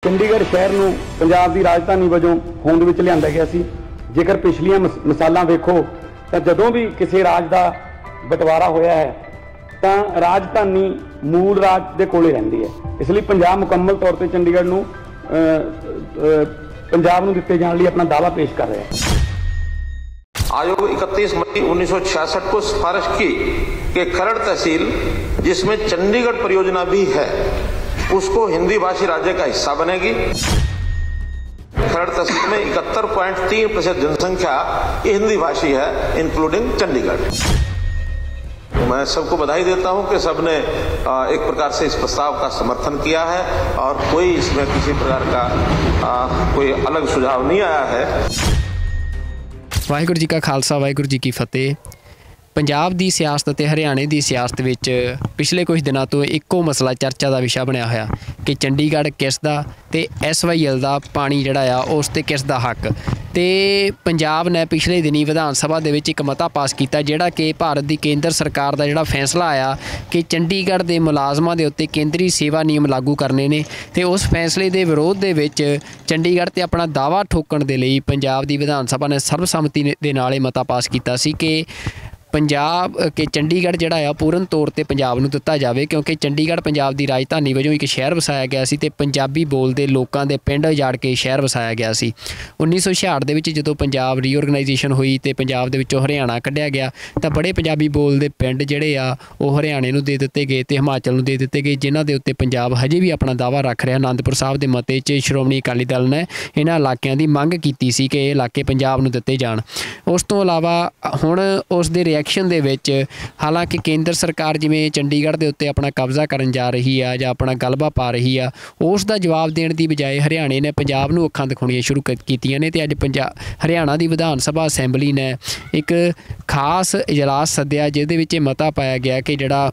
ਚੰਡੀਗੜ੍ਹ ਸ਼ਹਿਰ ਨੂੰ ਪੰਜਾਬ ਦੀ ਰਾਜਧਾਨੀ ਵਜੋਂ ਹੋਂਦ ਵਿੱਚ ਲਿਆਂਦਾ ਗਿਆ ਸੀ। ਜੇਕਰ ਪਿਛਲੀਆਂ ਮਿਸਾਲਾਂ ਵੇਖੋ ਤਾਂ ਜਦੋਂ ਵੀ ਕਿਸੇ ਰਾਜ ਦਾ ਬਟਵਾਰਾ ਹੋਇਆ ਹੈ ਤਾਂ ਰਾਜਧਾਨੀ ਮੂਲ ਰਾਜ ਦੇ ਕੋਲੇ ਰਹਿੰਦੀ ਹੈ। ਇਸ ਲਈ ਪੰਜਾਬ ਮੁਕੰਮਲ ਤੌਰ ਤੇ ਚੰਡੀਗੜ੍ਹ ਨੂੰ पंजाब ਨੂੰ ਦਿੱਤੇ ਜਾਣ ਲਈ अपना दावा पेश कर रहा है। आयोग 31 मई 1966 को सिफारिश की कि खरड़ तहसील जिसमें चंडीगढ़ परियोजना भी है उसको हिंदी भाषी राज्य का हिस्सा बनेगी। खरड़ तहसील में 71.3% जनसंख्या हिंदी भाषी है इंक्लूडिंग चंडीगढ़। मैं सबको बधाई देता हूं कि सबने एक प्रकार से इस प्रस्ताव का समर्थन किया है और कोई इसमें किसी प्रकार का कोई अलग सुझाव नहीं आया है। वाहिगुरू जी का खालसा वाहिगुरू जी की फतेह। पंजाब की सियासत ते हरियाणे की सियासत विच पिछले कुछ दिनों तो एको मसला चर्चा का विषय बनया होया कि चंडीगढ़ किस दा ते SYL का पानी जिहड़ा आ उस ते किस दा हक। तो पंजाब ने पिछले दिनी विधान सभा दे विच एक मता पास किया जिहड़ा कि भारत की केंद्र सरकार का जिहड़ा फैसला आया कि चंडीगढ़ के मुलाजमां दे उत्ते केंद्री सेवा नियम लागू करने ने ते उस फैसले के विरोध दे विच चंडीगढ़ ते अपना दावा ठोकण दे लई पंजाब की विधान सभा ने सर्वसम्मति दे नाल मता पास किया सी कि पंजाब के चंडीगढ़ जिहड़ा आ पूर्ण तौर पर पंजाब नूं दिता जावे क्योंकि चंडीगढ़ पंजाब की राजधानी वजों एक शहर वसाया गया सी ते पंजाबी बोलते लोगों के पिंड उजाड़ के शहर वसाया गया सी। 1966 दे विच जदों पंजाब रीओरगनाइजेशन हुई तो पंजाब दे विचों हरियाणा कढ़िया गया तो बड़े पंजाबी बोलते पिंड जिहड़े आ वो हरियाणे नूं दे दिते गए तो हिमाचल नूं दे दिते गए जिन्हां दे उत्ते पंजाब हजे भी अपना दावा रख रहा। आनंदपुर साहब के मते च श्रोमणी अकाली दल ने इन्हां इलाकिਆਂ की मंग की सी कि ये इलाके पंजाब नूं दिते जाण। उस तो इलावा हुण उस दे रिएक्शन दे विच हालांकि केंद्र सरकार जिवें चंडीगढ़ के उत्ते अपना कब्जा करन जा रही है या अपना गलबा पा रही है उस दा जवाब देण दी बजाय हरियाणे ने पंजाब नूं अखां दिखाउणियां शुरू कीतियां ने ते अज हरियाणा की विधान सभा असैंबली ने एक खास इजलास सद्दिया जिहदे विच मता पाया गया कि जिहड़ा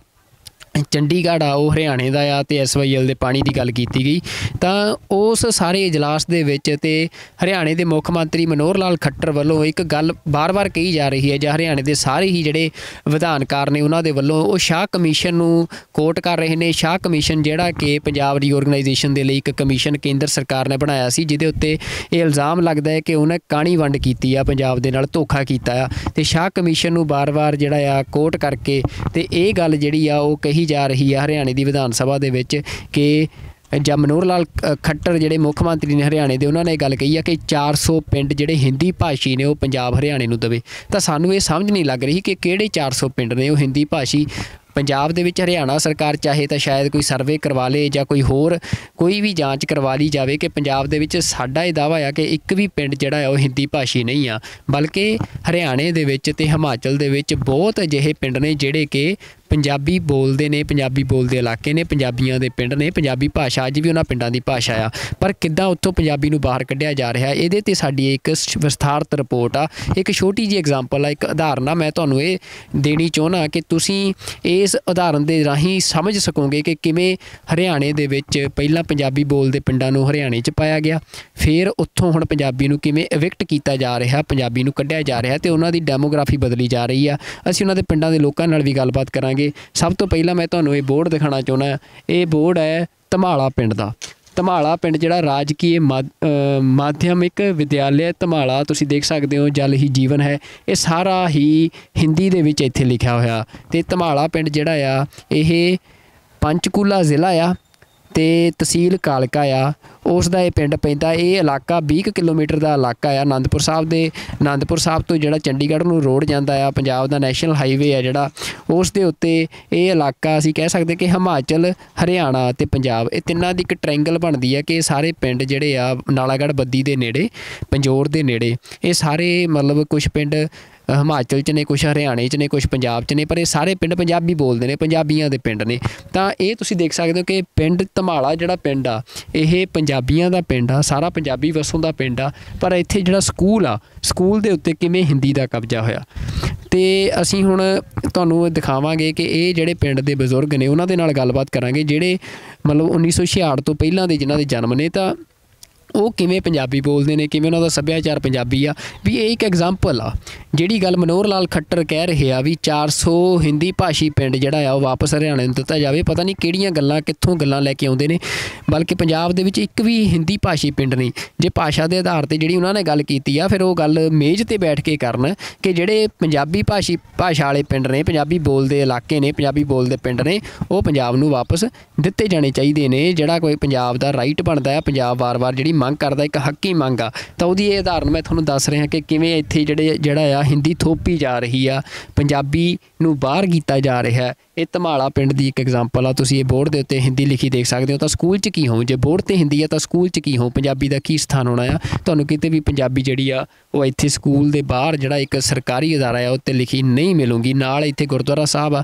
चंडीगढ़ आ वो हरियाणे का आ ते SYL के पानी की गल की गई। तो उस सारे इजलास दे विच ते हरियाणे के मुख मंत्री मनोहर लाल खट्टर वालों एक गल बार बार कही जा रही है, जो हरियाणे के सारे ही जिहड़े विधानकार ने उन्होंने वालों वो शाह कमीशन नूं कोट कर रहे हैं। शाह कमीशन जिहड़ा कि पंजाब रीओरगनाइजेशन के लिए एक कमीशन केंद्र सरकार ने बनाया सी जिहदे उत्ते ये इल्ज़ाम लगता है कि उन्हें काणी वंड की आ पंजाब दे नाल धोखा कीता आ ते शाह कमीशन नूं बार बार जिहड़ा आ कोट करके ते ये गल जिहड़ी आ वो कही जा रही है हरियाणे की विधान सभा दे विच कि जब मनोहर लाल खट्टर जिहड़े मुख मंत्री ने हरियाणे दे उन्होंने गल कही है कि 400 पिंड जिहड़े हिंदी भाषी ने वो पंजाब हरियाणे नूं देवे। तो सानूं ये समझ नहीं लग रही कि किहड़े 400 पिंड ने वो हिंदी भाषी पंजाब दे विच। हरियाणा सरकार चाहे तो शायद कोई सर्वे करवा ले या कोई होर कोई भी जांच करवा ली जाए कि पंजाब दे विच साडा ये दावा आ कि एक भी पिंड जिहड़ा है वो हिंदी भाषी नहीं आ, बल्कि हरियाणे दे विच ते हिमाचल दे विच बहुत अजिहे पिंड ने जिहड़े कि पंजाबी बोलते ने, पंजाबी बोलते इलाके ने, पंजाबियों के पिंड ने, पंजाबी भाषा अज भी उन्होंने पिंडों की भाषा आ, पर किद्दां उत्थों पंजाबी नूं बाहर कढ़िया जा रहा है। इहदे ते साडी एक विस्तारत रिपोर्ट आ, एक छोटी जी एग्जाम्पल आ, एक उदाहरण आ मैं तुहानूं ये देनी चाहुंदा कि तुसीं इस उदाहरण के राही समझ सकोगे कि किवें हरियाणे दे विच पहलां पंजाबी बोलते पिंडां नूं हरियाणे च पाया गया, फिर उत्थों हुण पंजाबी नूं किवें इविक्ट कीता जा रहा, पंजाबी नूं कढ़िया जा रहा ते उन्हां दी डेमोग्राफी बदली जा रही आ। असीं उन्हां दे पिंडां दे लोकां नाल भी गलबात करांगे। सब तो पहला मैं तुहानूं ये बोर्ड दिखाना चाहुंदा, ये बोर्ड है धमाला पिंड दा। धमाला पिंड जिहड़ा राजकीय माध्यमिक विद्यालय धमाला तुसीं देख सकते हो, जल ही जीवन है, ये सारा ही हिंदी दे विच इत्थे लिखिया होया। ते धमाला पिंड जिहड़ा आ ये पंचकूला जिला आ ते तहसील कालका आ, उसका ये पिंड पैंदा। ये इलाका 20 किलोमीटर का इलाका आ आनंदपुर साहब तो जिहड़ा चंडीगढ़ नूं रोड जांदा आ, पंजाब दा नैशनल हाईवे आ जिहड़ा उस दे उत्ते ये इलाका असीं कह सकते कि हिमाचल हरियाणा ते पंजाब ये तिन्नां दी एक ट्रायंगल बनदी है कि सारे पिंड जिहड़े आ नालागढ़ बद्दी दे नेड़े, पंजोर दे नेड़े, ये सारे मतलब कुछ पिंड हिमाचल च ने, कुछ हरियाणे च ने, कुछ पंजाब च ने, पर ये सारे पिंड पंजाबी बोलते हैं, पंजाबियों के पिंड ने। तो ये तुसीं देख सकते हो कि पिंड धमाला जिहड़ा पिंड आ ये पंजाबियों का पिंड आ, सारा पंजाबी वसों का पिंड आ, पर इत्थे जिहड़ा स्कूल आ स्कूल दे उत्ते किवें हिंदी का कब्जा होया। तो असीं हुण तुहानूं दिखावांगे कि ये जिहड़े पिंड दे बजुर्ग ने उन्हां दे नाल गलबात करांगे जिहड़े मतलब 1966 तो पहलां दे जिन्हां दे जन्म ने। तो ਉਹ ਕਿਵੇਂ ਪੰਜਾਬੀ ਬੋਲਦੇ ਨੇ, ਕਿਵੇਂ ਉਹਨਾਂ ਦਾ ਸੱਭਿਆਚਾਰ ਪੰਜਾਬੀ ਆ। ਵੀ ਇਹ ਇੱਕ ਐਗਜ਼ਾਮਪਲ ਆ ਜਿਹੜੀ ਗੱਲ ਮਨੋਹਰ ਲਾਲ ਖੱਟਰ ਕਹਿ ਰਹੇ ਆ ਵੀ 400 ਹਿੰਦੀ ਭਾਸ਼ੀ ਪਿੰਡ ਜਿਹੜਾ ਆ ਉਹ ਵਾਪਸ ਹਰਿਆਣੇ ਨੂੰ ਦਿੱਤਾ ਜਾਵੇ। ਪਤਾ ਨਹੀਂ ਕਿਹੜੀਆਂ ਗੱਲਾਂ ਕਿੱਥੋਂ ਗੱਲਾਂ ਲੈ ਕੇ ਆਉਂਦੇ ਨੇ, ਬਲਕਿ ਪੰਜਾਬ ਦੇ ਵਿੱਚ ਇੱਕ ਵੀ ਹਿੰਦੀ ਭਾਸ਼ੀ ਪਿੰਡ ਨਹੀਂ। ਜੇ ਭਾਸ਼ਾ ਦੇ ਆਧਾਰ 'ਤੇ ਜਿਹੜੀ ਉਹਨਾਂ ਨੇ ਗੱਲ ਕੀਤੀ ਆ, ਫਿਰ ਉਹ ਗੱਲ ਮੇਜ਼ 'ਤੇ ਬੈਠ ਕੇ ਕਰਨ ਕਿ ਜਿਹੜੇ ਪੰਜਾਬੀ ਭਾਸ਼ਾ ਵਾਲੇ ਪਿੰਡ ਨੇ, ਪੰਜਾਬੀ ਬੋਲਦੇ ਇਲਾਕੇ ਨੇ, ਪੰਜਾਬੀ ਬੋਲਦੇ ਪਿੰਡ ਨੇ, ਉਹ ਪੰਜਾਬ ਨੂੰ ਵਾਪਸ ਦਿੱਤੇ ਜਾਣੇ ਚਾਹੀਦੇ ਨੇ। ਜਿਹੜਾ ਕੋਈ ਪੰਜਾਬ ਦਾ ਰਾਈਟ ਬਣਦਾ ਆ, ਪੰਜਾਬ ਵਾਰ-ਵਾਰ ਜਿਹੜੀ ਮੰਗ ਕਰਦਾ, ਇੱਕ ਹੱਕੀ ਮੰਗ ਆ, ਤਾਂ ਉਹਦੀ ਇਹ ਉਦਾਹਰਨ ਮੈਂ ਤੁਹਾਨੂੰ ਦੱਸ ਰਿਹਾ ਕਿ ਕਿਵੇਂ ਇੱਥੇ ਜਿਹੜਾ ਆ ਹਿੰਦੀ ਥੋਪੀ ਜਾ ਰਹੀ ਆ, ਪੰਜਾਬੀ ਨੂੰ ਬਾਹਰ ਕੀਤਾ ਜਾ ਰਿਹਾ। ਇਹ ਧਮਾਲਾ ਪਿੰਡ ਦੀ ਇੱਕ ਐਗਜ਼ਾਮਪਲ ਆ। ਤੁਸੀਂ ਇਹ ਬੋਰਡ ਦੇ ਉੱਤੇ ਹਿੰਦੀ ਲਿਖੀ ਦੇਖ ਸਕਦੇ ਹੋ। ਤਾਂ ਸਕੂਲ 'ਚ ਕੀ ਹੋਊ ਜੇ ਬੋਰਡ 'ਤੇ ਹਿੰਦੀ ਆ, ਤਾਂ ਸਕੂਲ 'ਚ ਕੀ ਹੋਊ, ਪੰਜਾਬੀ ਦਾ ਕੀ ਸਥਾਨ ਹੋਣਾ ਆ। ਤੁਹਾਨੂੰ ਕਿਤੇ ਵੀ ਪੰਜਾਬੀ ਜਿਹੜੀ ਆ ਉਹ ਇੱਥੇ ਸਕੂਲ ਦੇ ਬਾਹਰ ਜਿਹੜਾ ਇੱਕ ਸਰਕਾਰੀ ਅਦਾਰਾ ਆ ਉੱਤੇ ਲਿਖੀ ਨਹੀਂ ਮਿਲੂਗੀ। ਨਾਲ ਇੱਥੇ ਗੁਰਦੁਆਰਾ ਸਾਹਿਬ ਆ,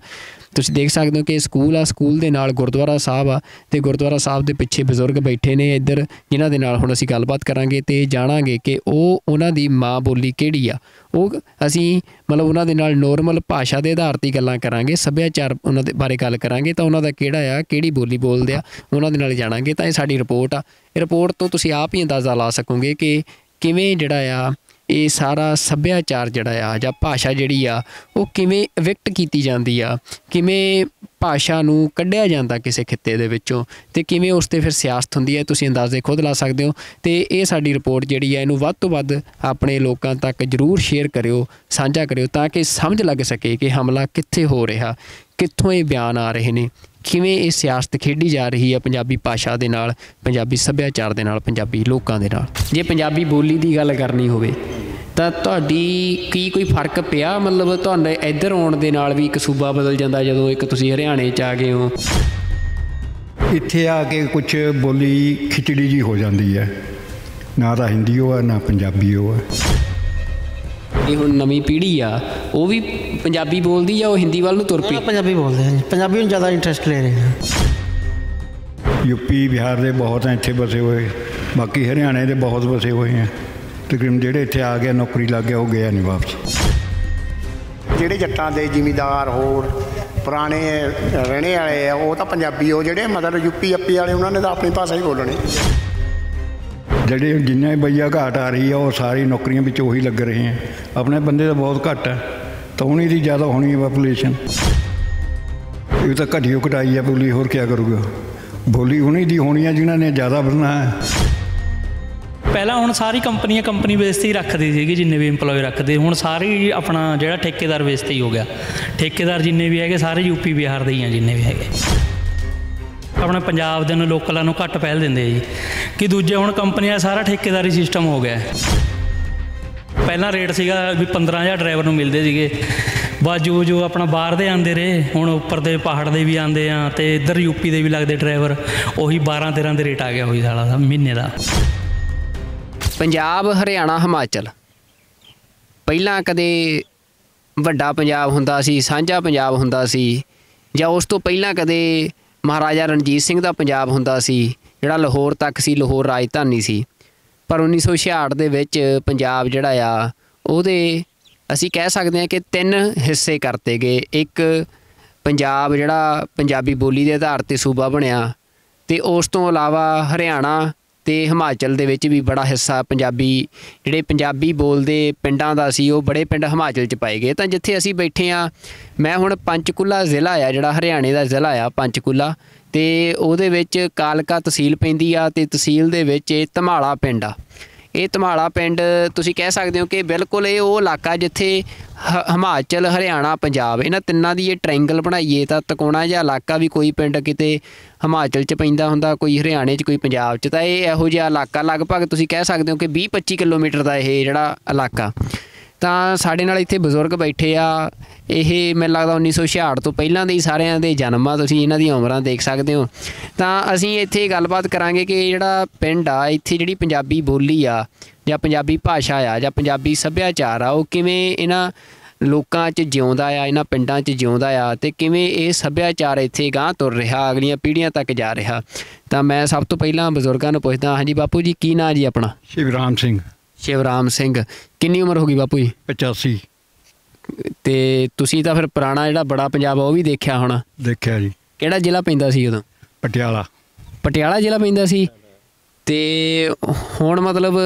ਤੁਸੀਂ ਦੇਖ ਸਕਦੇ ਹੋ ਕਿ ਸਕੂਲ ਆ, ਸਕੂਲ ਦੇ ਨਾਲ ਗੁਰਦੁਆਰਾ ਸਾਹਿਬ ਆ, ਅਤੇ ਗੁਰਦੁਆਰਾ ਸਾਹਿਬ ਦੇ ਪਿੱਛੇ ਬਜ਼ੁਰਗ ਬੈਠੇ ਨੇ ਇੱਧਰ, ਜਿਨ੍ਹਾਂ ਦੇ ਨਾਲ ਹੁਣ ਅਸੀਂ ਗੱਲਬਾਤ ਕਰਾਂਗੇ ਅਤੇ ਜਾਣਾਂਗੇ ਕਿ ਉਹਨਾਂ ਦੀ ਮਾਂ ਬੋਲੀ ਕਿਹੜੀ ਆ। ਉਹ ਅਸੀਂ ਮਤਲਬ ਉਹਨਾਂ ਦੇ ਨਾਲ ਨੋਰਮਲ ਭਾਸ਼ਾ ਦੇ ਆਧਾਰ 'ਤੇ ਗੱਲਾਂ ਕਰਾਂਗੇ, ਸੱਭਿਆਚਾਰ ਉਹਨਾਂ ਦੇ ਬਾਰੇ ਗੱਲ ਕਰਾਂਗੇ, ਤਾਂ ਉਹਨਾਂ ਦਾ ਕਿਹੜਾ ਆ, ਕਿਹੜੀ ਬੋਲੀ ਬੋਲਦੇ ਆ, ਉਹਨਾਂ ਦੇ ਨਾਲ ਜਾਣਾਂਗੇ। ਤਾਂ ਇਹ ਸਾਡੀ ਰਿਪੋਰਟ ਆ। ਇਹ ਰਿਪੋਰਟ ਤੋਂ ਤੁਸੀਂ ਆਪ ਹੀ ਅੰਦਾਜ਼ਾ ਲਾ ਸਕੋਗੇ ਕਿ ਕਿਵੇਂ ਜਿਹੜਾ ਆ ਇਹ ਸਾਰਾ ਸੱਭਿਆਚਾਰ ਜਿਹੜਾ ਆ ਜਾਂ ਭਾਸ਼ਾ ਜਿਹੜੀ ਆ ਉਹ ਕਿਵੇਂ ਇਵਿਕਟ ਕੀਤੀ ਜਾਂਦੀ ਆ, ਕਿਵੇਂ ਭਾਸ਼ਾ ਨੂੰ ਕੱਢਿਆ ਜਾਂਦਾ ਕਿਸੇ ਖਿੱਤੇ ਦੇ ਵਿੱਚੋਂ, ਅਤੇ ਕਿਵੇਂ ਉਸ 'ਤੇ ਫਿਰ ਸਿਆਸਤ ਹੁੰਦੀ ਹੈ। ਤੁਸੀਂ ਅੰਦਾਜ਼ੇ ਖੁਦ ਲਾ ਸਕਦੇ ਹੋ। ਅਤੇ ਇਹ ਸਾਡੀ ਰਿਪੋਰਟ ਜਿਹੜੀ ਹੈ ਇਹਨੂੰ ਵੱਧ ਤੋਂ ਵੱਧ ਆਪਣੇ ਲੋਕਾਂ ਤੱਕ ਜ਼ਰੂਰ ਸ਼ੇਅਰ ਕਰਿਓ, ਸਾਂਝਾ ਕਰਿਓ, ਤਾਂ ਕਿ ਸਮਝ ਲੱਗ ਸਕੇ ਕਿ ਹਮਲਾ ਕਿੱਥੇ ਹੋ ਰਿਹਾ, ਕਿੱਥੋਂ ਇਹ ਬਿਆਨ ਆ ਰਹੇ ਨੇ, ਕਿਵੇਂ ਇਹ ਸਿਆਸਤ ਖੇਡੀ ਜਾ ਰਹੀ ਹੈ ਪੰਜਾਬੀ ਭਾਸ਼ਾ ਦੇ ਨਾਲ, ਪੰਜਾਬੀ ਸੱਭਿਆਚਾਰ ਦੇ ਨਾਲ, ਪੰਜਾਬੀ ਲੋਕਾਂ ਦੇ ਨਾਲ। ਜੇ ਪੰਜਾਬੀ ਬੋਲੀ ਦੀ ਗੱਲ ਕਰਨੀ ਹੋਵੇ ਤਾਂ ਤੁਹਾਡੀ ਕੋਈ ਫਰਕ ਪਿਆ, ਮਤਲਬ ਤੁਹਾਡੇ ਇੱਧਰ ਆਉਣ ਦੇ ਨਾਲ ਵੀ ਇੱਕ ਸੂਬਾ ਬਦਲ ਜਾਂਦਾ ਜਦੋਂ ਇੱਕ ਤੁਸੀਂ ਹਰਿਆਣੇ 'ਚ ਆ ਗਏ ਹੋ? ਇੱਥੇ ਆ ਕੇ ਕੁਛ ਬੋਲੀ ਖਿਚੜੀ ਜੀ ਹੋ ਜਾਂਦੀ ਹੈ, ਨਾ ਤਾਂ ਹਿੰਦੀ ਉਹ ਹੈ ਨਾ ਪੰਜਾਬੀ ਉਹ ਹੈ। ਇਹ ਹੁਣ ਨਵੀਂ ਪੀੜ੍ਹੀ ਆ ਉਹ ਵੀ ਪੰਜਾਬੀ ਬੋਲਦੀ ਆ, ਉਹ ਹਿੰਦੀ ਵੱਲ ਨੂੰ ਤੁਰ ਪਈ? ਪੰਜਾਬੀ ਬੋਲਦੇ ਹਨ, ਪੰਜਾਬੀ ਨੂੰ ਜ਼ਿਆਦਾ ਇੰਟਰਸਟ ਲੈ ਰਹੇ ਹਨ। ਯੂਪੀ ਬਿਹਾਰ ਦੇ ਬਹੁਤ ਹੈ ਇੱਥੇ ਵਸੇ ਹੋਏ, ਬਾਕੀ ਹਰਿਆਣੇ ਦੇ ਬਹੁਤ ਵਸੇ ਹੋਏ ਹੈ। ਤਕਰੀਬਨ ਜਿਹੜੇ ਇੱਥੇ ਆ ਗਿਆ ਨੌਕਰੀ ਲੱਗ ਗਿਆ ਉਹ ਗਿਆ ਨਹੀਂ ਵਾਪਸ। ਜਿਹੜੇ ਜੱਟਾਂ ਦੇ ਜ਼ਿਮੀਂਦਾਰ ਹੋਰ ਪੁਰਾਣੇ ਰਹਿਣੇ ਵਾਲੇ ਆ ਉਹ ਤਾਂ ਪੰਜਾਬੀ, ਉਹ ਜਿਹੜੇ ਮਤਲਬ ਯੂਪੀ ਅੱਪੀ ਵਾਲੇ ਉਹਨਾਂ ਨੇ ਤਾਂ ਆਪਣੀ ਭਾਸ਼ਾ ਹੀ ਬੋਲਣੀ। ਜਿਹੜੇ ਜਿੰਨਾ ਬਈਆ ਘਾਟ ਆ ਰਹੀ ਆ ਉਹ ਸਾਰੀ ਨੌਕਰੀਆਂ ਵਿੱਚ ਉਹੀ ਲੱਗ ਰਹੇ ਹੈ। ਆਪਣੇ ਬੰਦੇ ਤਾਂ ਬਹੁਤ ਘੱਟ ਹੈ, ਤਾਂ ਉਹਨੀ ਦੀ ਜ਼ਿਆਦਾ ਹੋਣੀ ਹੈ ਪਾਪੂਲੇਸ਼ਨ। ਇਹ ਤਾਂ ਘਟੀਓ ਘਟਾਈ ਹੈ ਬੋਲੀ, ਹੋਰ ਕਿਆ ਕਰੂਗਾ। ਬੋਲੀ ਉਹਨੀ ਦੀ ਹੋਣੀ ਹੈ ਜਿਨ੍ਹਾਂ ਨੇ ਜ਼ਿਆਦਾ ਵਧਣਾ ਹੈ। ਪਹਿਲਾਂ ਹੁਣ ਸਾਰੀ ਕੰਪਨੀ ਬੇਸ 'ਤੇ ਹੀ ਰੱਖਦੀ ਸੀਗੀ, ਜਿੰਨੇ ਵੀ ਇੰਪਲੋਏ ਰੱਖਦੇ। ਹੁਣ ਸਾਰੀ ਆਪਣਾ ਜਿਹੜਾ ਠੇਕੇਦਾਰ ਬੇਸ 'ਤੇ ਹੀ ਹੋ ਗਿਆ। ਠੇਕੇਦਾਰ ਜਿੰਨੇ ਵੀ ਹੈਗੇ ਸਾਰੇ ਯੂਪੀ ਬਿਹਾਰ ਦੇ ਹੀ ਆ ਜਿੰਨੇ ਵੀ ਹੈਗੇ। ਆਪਣੇ ਪੰਜਾਬ ਦੇ ਨੂੰ ਲੋਕਲਾਂ ਨੂੰ ਘੱਟ ਪਹਿਲ ਦਿੰਦੇ ਆ ਜੀ, ਕਿ ਦੂਜੇ ਹੁਣ ਕੰਪਨੀਆਂ ਸਾਰਾ ਠੇਕੇਦਾਰੀ ਸਿਸਟਮ ਹੋ ਗਿਆ। ਪਹਿਲਾਂ ਰੇਟ ਸੀਗਾ ਵੀ 15,000 ਡਰਾਈਵਰ ਨੂੰ ਮਿਲਦੇ ਸੀਗੇ, ਬਸ ਜੋ ਆਪਣਾ ਬਾਹਰ ਦੇ ਆਉਂਦੇ ਰਹੇ, ਹੁਣ ਉੱਪਰ ਦੇ ਪਹਾੜ ਦੇ ਵੀ ਆਉਂਦੇ ਆ, ਅਤੇ ਇੱਧਰ ਯੂਪੀ ਦੇ ਵੀ ਲੱਗਦੇ ਡਰਾਈਵਰ, ਉਹੀ 12-13 ਦੇ ਰੇਟ ਆ ਗਿਆ ਉਹੀ ਸਾਲਾ ਮਹੀਨੇ ਦਾ। ਪੰਜਾਬ, ਹਰਿਆਣਾ, ਹਿਮਾਚਲ ਪਹਿਲਾਂ ਕਦੇ ਵੱਡਾ ਪੰਜਾਬ ਹੁੰਦਾ ਸੀ, ਸਾਂਝਾ ਪੰਜਾਬ ਹੁੰਦਾ ਸੀ, ਜਾਂ ਉਸ ਤੋਂ ਪਹਿਲਾਂ ਕਦੇ ਮਹਾਰਾਜਾ ਰਣਜੀਤ ਸਿੰਘ ਦਾ ਪੰਜਾਬ ਹੁੰਦਾ ਸੀ ਜਿਹੜਾ ਲਾਹੌਰ ਤੱਕ ਸੀ, ਲਾਹੌਰ ਰਾਜਧਾਨੀ ਸੀ। ਪਰ 1966 ਦੇ ਵਿੱਚ ਪੰਜਾਬ ਜਿਹੜਾ ਆ ਉਹਦੇ ਅਸੀਂ ਕਹਿ ਸਕਦੇ ਹਾਂ ਕਿ 3 ਹਿੱਸੇ ਕਰਤੇ ਗਏ। ਇੱਕ ਪੰਜਾਬ ਜਿਹੜਾ ਪੰਜਾਬੀ ਬੋਲੀ ਦੇ ਆਧਾਰ 'ਤੇ ਸੂਬਾ ਬਣਿਆ, ਅਤੇ ਉਸ ਤੋਂ ਇਲਾਵਾ ਹਰਿਆਣਾ ਅਤੇ ਹਿਮਾਚਲ ਦੇ ਵਿੱਚ ਵੀ ਬੜਾ ਹਿੱਸਾ ਜਿਹੜੇ ਪੰਜਾਬੀ ਬੋਲਦੇ ਪਿੰਡਾਂ ਦਾ ਸੀ, ਉਹ ਬੜੇ ਪਿੰਡ ਹਿਮਾਚਲ 'ਚ ਪਾਏ ਗਏ। ਤਾਂ ਜਿੱਥੇ ਅਸੀਂ ਬੈਠੇ ਹਾਂ, ਮੈਂ ਹੁਣ ਪੰਚਕੂਲਾ ਜ਼ਿਲ੍ਹਾ ਆ ਜਿਹੜਾ ਹਰਿਆਣੇ ਦਾ ਜ਼ਿਲ੍ਹਾ ਆ ਪੰਚਕੂਲਾ, ਅਤੇ ਉਹਦੇ ਵਿੱਚ ਕਾਲਕਾ ਤਹਿਸੀਲ ਪੈਂਦੀ ਆ, ਅਤੇ ਤਹਿਸੀਲ ਦੇ ਵਿੱਚ ਇਹ ਧਮਾਲਾ ਪਿੰਡ ਆ। ਇਹ ਧਮਾਲਾ ਪਿੰਡ ਤੁਸੀਂ ਕਹਿ ਸਕਦੇ ਹੋ ਕਿ ਬਿਲਕੁਲ ਇਹ ਉਹ ਇਲਾਕਾ ਜਿੱਥੇ ਹਿਮਾਚਲ, ਹਰਿਆਣਾ, ਪੰਜਾਬ ਇਹਨਾਂ ਤਿੰਨਾਂ ਦੀ ਇਹ ਟ੍ਰਾਇੰਗਲ ਬਣਾਈਏ ਤਾਂ ਤਿਕੋਣਾ ਜਿਹਾ ਇਲਾਕਾ ਵੀ ਕੋਈ ਪਿੰਡ ਕਿਤੇ ਹਿਮਾਚਲ 'ਚ ਪੈਂਦਾ ਹੁੰਦਾ, ਕੋਈ ਹਰਿਆਣੇ 'ਚ, ਕੋਈ ਪੰਜਾਬ 'ਚ। ਤਾਂ ਇਹ ਇਹੋ ਜਿਹਾ ਇਲਾਕਾ ਲਗਭਗ ਤੁਸੀਂ ਕਹਿ ਸਕਦੇ ਹੋ ਕਿ 20-25 ਕਿਲੋਮੀਟਰ ਦਾ ਇਹ ਜਿਹੜਾ ਇਲਾਕਾ। ਤਾਂ ਸਾਡੇ ਨਾਲ ਇੱਥੇ ਬਜ਼ੁਰਗ ਬੈਠੇ ਆ, ਇਹ ਮੈਨੂੰ ਲੱਗਦਾ 1966 ਤੋਂ ਪਹਿਲਾਂ ਦੇ ਹੀ ਸਾਰਿਆਂ ਦੇ ਜਨਮ ਆ, ਤੁਸੀਂ ਇਹਨਾਂ ਦੀਆਂ ਉਮਰਾਂ ਦੇਖ ਸਕਦੇ ਹੋ। ਤਾਂ ਅਸੀਂ ਇੱਥੇ ਗੱਲਬਾਤ ਕਰਾਂਗੇ ਕਿ ਜਿਹੜਾ ਪਿੰਡ ਆ ਇੱਥੇ ਜਿਹੜੀ ਪੰਜਾਬੀ ਬੋਲੀ ਆ ਜਾਂ ਪੰਜਾਬੀ ਭਾਸ਼ਾ ਆ ਜਾਂ ਪੰਜਾਬੀ ਸੱਭਿਆਚਾਰ ਆ ਉਹ ਕਿਵੇਂ ਇਹਨਾਂ ਲੋਕਾਂ 'ਚ ਜਿਉਂਦਾ ਆ, ਇਹਨਾਂ ਪਿੰਡਾਂ 'ਚ ਜਿਉਂਦਾ ਆ, ਅਤੇ ਕਿਵੇਂ ਇਹ ਸੱਭਿਆਚਾਰ ਇੱਥੇ ਗਾਂਹ ਤੁਰ ਰਿਹਾ, ਅਗਲੀਆਂ ਪੀੜ੍ਹੀਆਂ ਤੱਕ ਜਾ ਰਿਹਾ। ਤਾਂ ਮੈਂ ਸਭ ਤੋਂ ਪਹਿਲਾਂ ਬਜ਼ੁਰਗਾਂ ਨੂੰ ਪੁੱਛਦਾ, ਹਾਂਜੀ ਬਾਪੂ ਜੀ ਕੀ ਨਾਂ ਜੀ ਆਪਣਾ? ਸ਼ਿਵਰਾਮ ਸਿੰਘ। ਸ਼ਿਵਰਾਮ ਸਿੰਘ, ਕਿੰਨੀ ਉਮਰ ਹੋ ਗਈ ਬਾਪੂ ਜੀ? 85। ਅਤੇ ਤੁਸੀਂ ਤਾਂ ਫਿਰ ਪੁਰਾਣਾ ਜਿਹੜਾ ਬੜਾ ਪੰਜਾਬ ਆ ਉਹ ਵੀ ਦੇਖਿਆ ਹੋਣਾ? ਦੇਖਿਆ ਜੀ। ਕਿਹੜਾ ਜ਼ਿਲ੍ਹਾ ਪੈਂਦਾ ਸੀ ਉਦੋਂ? ਪਟਿਆਲਾ। ਪਟਿਆਲਾ ਜ਼ਿਲ੍ਹਾ ਪੈਂਦਾ ਸੀ। ਤੇ ਹੁਣ ਮਤਲਬ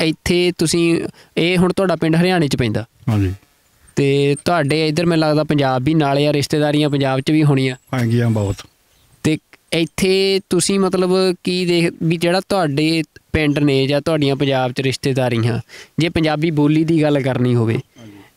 ਇੱਥੇ ਤੁਸੀਂ ਇਹ ਹੁਣ ਤੁਹਾਡਾ ਪਿੰਡ ਹਰਿਆਣੇ 'ਚ ਪੈਂਦਾ ਹਾਂਜੀ ਤੇ ਤੁਹਾਡੇ ਇੱਧਰ ਮੈਨੂੰ ਲੱਗਦਾ ਪੰਜਾਬ ਵੀ ਨਾਲ ਆ, ਰਿਸ਼ਤੇਦਾਰੀਆਂ ਪੰਜਾਬ 'ਚ ਵੀ ਹੋਣੀਆਂ ਹੈਗੀਆਂ ਬਹੁਤ। ਤੇ ਇੱਥੇ ਤੁਸੀਂ ਮਤਲਬ ਕੀ ਦੇਖ ਵੀ ਜਿਹੜਾ ਤੁਹਾਡੇ ਪਿੰਡ ਨੇ ਜਾਂ ਤੁਹਾਡੀਆਂ ਪੰਜਾਬ 'ਚ ਰਿਸ਼ਤੇਦਾਰੀਆਂ, ਜੇ ਪੰਜਾਬੀ ਬੋਲੀ ਦੀ ਗੱਲ ਕਰਨੀ ਹੋਵੇ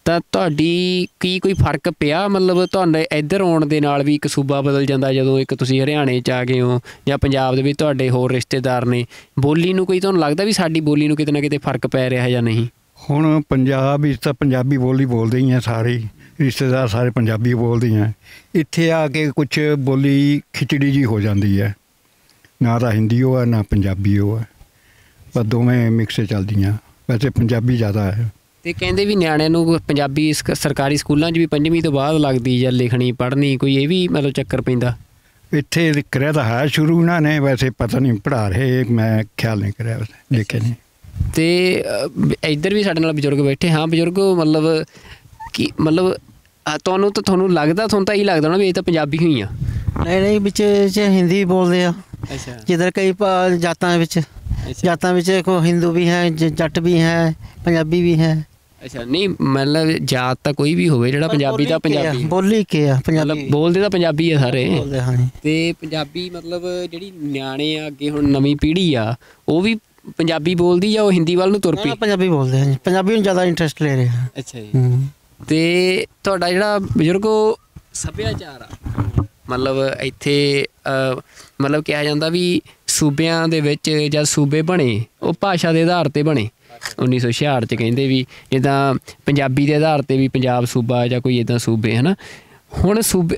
ਤਾਂ ਤੁਹਾਡੀ ਕੀ ਕੋਈ ਫਰਕ ਪਿਆ? ਮਤਲਬ ਤੁਹਾਡੇ ਇੱਧਰ ਆਉਣ ਦੇ ਨਾਲ ਵੀ ਇੱਕ ਸੂਬਾ ਬਦਲ ਜਾਂਦਾ ਜਦੋਂ ਇੱਕ ਤੁਸੀਂ ਹਰਿਆਣੇ 'ਚ ਆ ਗਏ ਹੋ ਜਾਂ ਪੰਜਾਬ ਦੇ ਵਿੱਚ ਤੁਹਾਡੇ ਹੋਰ ਰਿਸ਼ਤੇਦਾਰ ਨੇ, ਬੋਲੀ ਨੂੰ ਕੋਈ ਤੁਹਾਨੂੰ ਲੱਗਦਾ ਵੀ ਸਾਡੀ ਬੋਲੀ ਨੂੰ ਕਿਤੇ ਨਾ ਕਿਤੇ ਫਰਕ ਪੈ ਰਿਹਾ ਜਾਂ ਨਹੀਂ? ਹੁਣ ਪੰਜਾਬ ਵਿੱਚ ਤਾਂ ਪੰਜਾਬੀ ਬੋਲੀ ਬੋਲਦੇ ਹੀ ਆ ਸਾਰੇ, ਰਿਸ਼ਤੇਦਾਰ ਸਾਰੇ ਪੰਜਾਬੀ ਬੋਲਦੇ ਆ। ਇੱਥੇ ਆ ਕੇ ਕੁਛ ਬੋਲੀ ਖਿਚੜੀ ਜੀ ਹੋ ਜਾਂਦੀ ਹੈ, ਨਾ ਤਾਂ ਹਿੰਦੀ ਉਹ ਹੈ ਨਾ ਪੰਜਾਬੀ ਉਹ ਹੈ, ਪਰ ਦੋਵੇਂ ਮਿਕਸ ਚੱਲਦੀਆਂ। ਵੈਸੇ ਪੰਜਾਬੀ ਜ਼ਿਆਦਾ ਹੈ। ਤੇ ਕਹਿੰਦੇ ਵੀ ਨਿਆਣਿਆਂ ਨੂੰ ਪੰਜਾਬੀ ਸਰਕਾਰੀ ਸਕੂਲਾਂ 'ਚ ਵੀ 5ਵੀਂ ਤੋਂ ਬਾਅਦ ਲੱਗਦੀ ਜਾਂ ਲਿਖਣੀ ਪੜ੍ਹਨੀ, ਕੋਈ ਇਹ ਵੀ ਮਤਲਬ ਚੱਕਰ ਪੈਂਦਾ? ਇੱਥੇ ਕਰਿਆ ਤਾਂ ਹੈ ਸ਼ੁਰੂ ਇਹਨਾਂ ਨੇ, ਵੈਸੇ ਪਤਾ ਨਹੀਂ ਪੜ੍ਹਾ ਰਹੇ, ਮੈਂ ਖਿਆਲ ਨਹੀਂ ਕਰਿਆ, ਵੈਸੇ ਦੇਖਿਆ ਨਹੀਂ। ਤੇ ਇੱਧਰ ਵੀ ਸਾਡੇ ਨਾਲ ਬਜ਼ੁਰਗ ਬੈਠੇ। ਹਾਂ ਬਜ਼ੁਰਗ, ਮਤਲਬ ਕੀ ਮਤਲਬ ਤੁਹਾਨੂੰ ਲੱਗਦਾ, ਤੁਹਾਨੂੰ ਤਾਂ ਇਹ ਲੱਗਦਾ ਨਾ ਵੀ ਇਹ ਤਾਂ ਪੰਜਾਬੀ ਹੋਈ ਆ? ਨਹੀਂ ਵਿੱਚ ਹਿੰਦੀ ਵੀ ਬੋਲਦੇ ਆ। ਅੱਛਾ। ਜਿੱਧਰ ਕਈ ਜਾਤਾਂ ਵਿੱਚ ਕੋਈ ਹਿੰਦੂ ਵੀ ਹੈ, ਜੱਟ ਵੀ ਹੈ, ਪੰਜਾਬੀ ਵੀ ਹੈ। ਅੱਛਾ, ਨਹੀਂ ਮਤਲਬ ਜਾਤ ਤਾਂ ਕੋਈ ਵੀ ਹੋਵੇ, ਜਿਹੜਾ ਪੰਜਾਬੀ ਦਾ ਪੰਜਾਬੀ ਬੋਲੀ ਕੇ ਆ, ਪੰਜਾਬੀ ਬੋਲਦੇ ਤਾਂ ਪੰਜਾਬੀ ਆ ਸਾਰੇ। ਹਾਂ। ਤੇ ਪੰਜਾਬੀ ਮਤਲਬ ਜਿਹੜੀ ਨਿਆਣੇ ਆ ਅੱਗੇ ਹੁਣ ਨਵੀਂ ਪੀੜ੍ਹੀ ਆ ਉਹ ਵੀ ਪੰਜਾਬੀ ਬੋਲਦੀ ਜਾਂ ਉਹ ਹਿੰਦੀ ਵੱਲ ਨੂੰ ਤੁਰ ਪਈ? ਪੰਜਾਬੀ ਬੋਲਦੇ ਹਾਂ, ਪੰਜਾਬੀ ਨੂੰ ਜ਼ਿਆਦਾ ਇੰਟਰਸਟ ਲੈ ਰਹੇ ਹਾਂ। ਅੱਛਾ ਜੀ। ਤੇ ਤੁਹਾਡਾ ਜਿਹੜਾ ਬਜ਼ੁਰਗੋ ਸੱਭਿਆਚਾਰ ਆ, ਮਤਲਬ ਇੱਥੇ ਮਤਲਬ ਕਿਹਾ ਜਾਂਦਾ ਵੀ ਸੂਬਿਆਂ ਦੇ ਵਿੱਚ ਜਦ ਸੂਬੇ ਬਣੇ ਉਹ ਭਾਸ਼ਾ ਦੇ ਆਧਾਰ 'ਤੇ ਬਣੇ। 1966 'ਚ ਕਹਿੰਦੇ ਵੀ ਜਿੱਦਾਂ ਪੰਜਾਬੀ ਦੇ ਆਧਾਰ 'ਤੇ ਵੀ ਪੰਜਾਬ ਸੂਬਾ ਜਾਂ ਕੋਈ ਇੱਦਾਂ ਸੂਬੇ, ਹੈ ਨਾ। ਹੁਣ ਸੂਬੇ